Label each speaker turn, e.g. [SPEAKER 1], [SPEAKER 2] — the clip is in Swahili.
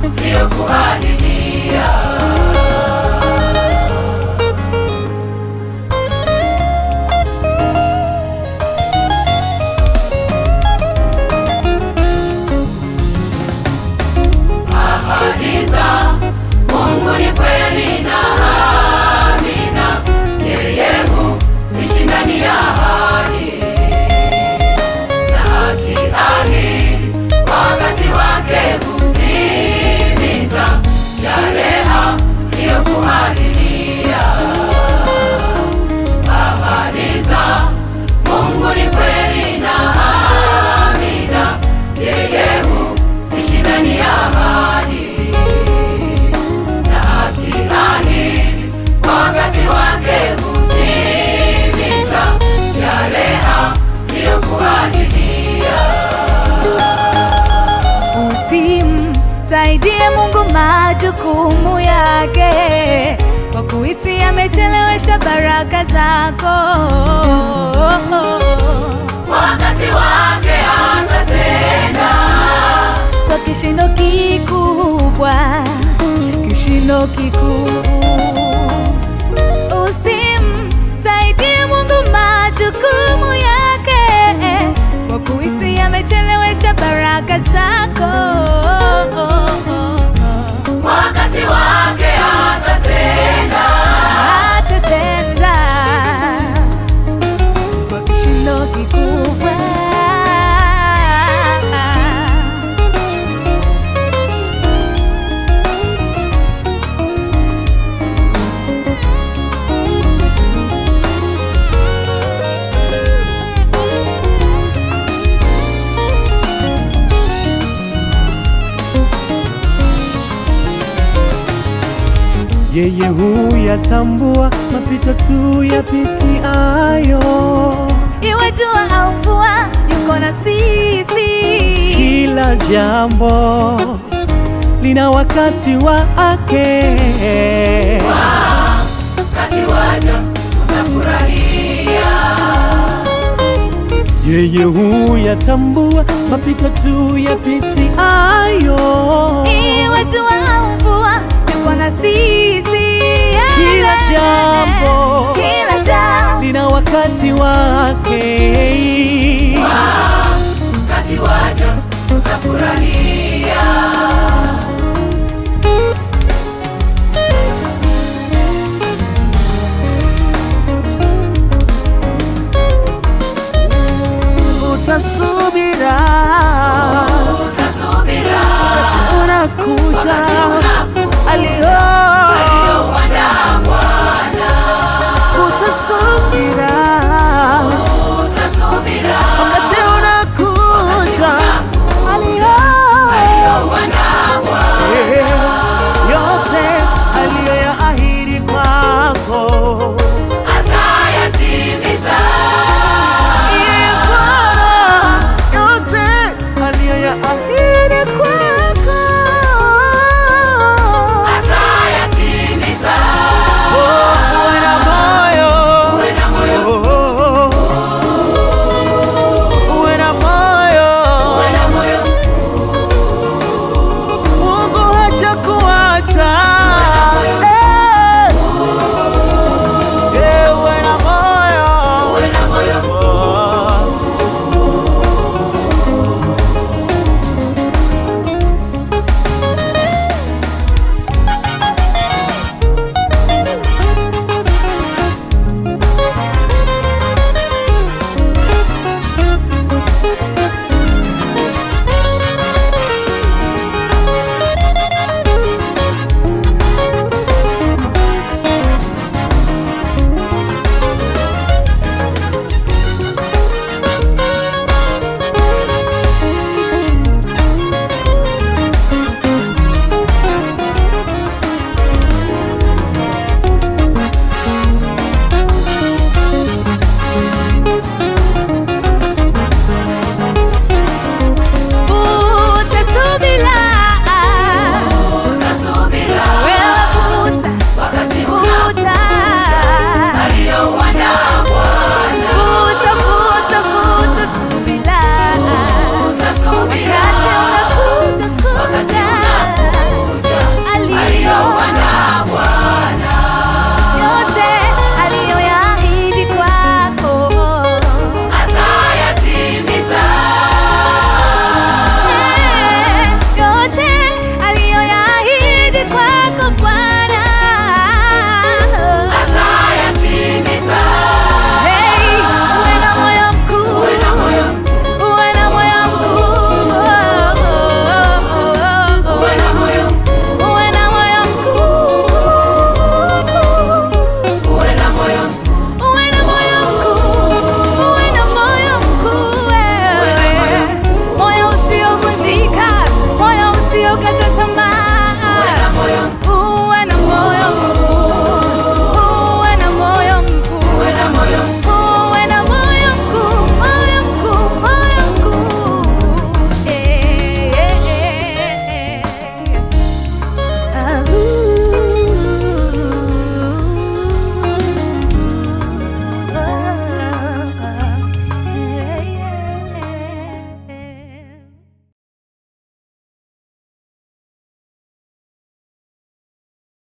[SPEAKER 1] niliyokuahidia. Ahadi za Mungu ni kweli na amina, yeye huishi ndani ya ahadi, na akiahidi kwa wakati wake hutimiza yale aliyokuahidia. Ahadi za Mungu ni kweli na amina, yeye huishi ndani ya ahadi, na akiahidi kwa wakati wake hutimiza yale aliyokuahidia.
[SPEAKER 2] Usimsaidie Mungu majukumu yake, kwa kuhisi amechelewesha baraka zako.
[SPEAKER 1] Wakati wake atatenda
[SPEAKER 2] kwa kishindo kikubwa, kishindo kikubwa. Usimsaidie Mungu majukumu yake, kwa kuhisi amechelewesha baraka zako.
[SPEAKER 1] wakati wake atatenda
[SPEAKER 2] kwa kishindo kikubwa.
[SPEAKER 3] Yeye huyatambua mapito tu yapitiayo,
[SPEAKER 2] Iwe jua au mvua, yuko na sisi.
[SPEAKER 3] kila jambo lina wakati wake.
[SPEAKER 1] wakati waja utafurahia.
[SPEAKER 3] Yeye huyatambua mapito tu yapitiayo,
[SPEAKER 2] Iwe jua au mvua, yuko na sisi.
[SPEAKER 3] kila jambo lina wakati wake.
[SPEAKER 1] wakati waja utafurahia.
[SPEAKER 3] Utasubira,
[SPEAKER 1] Utasubira
[SPEAKER 3] unakuja.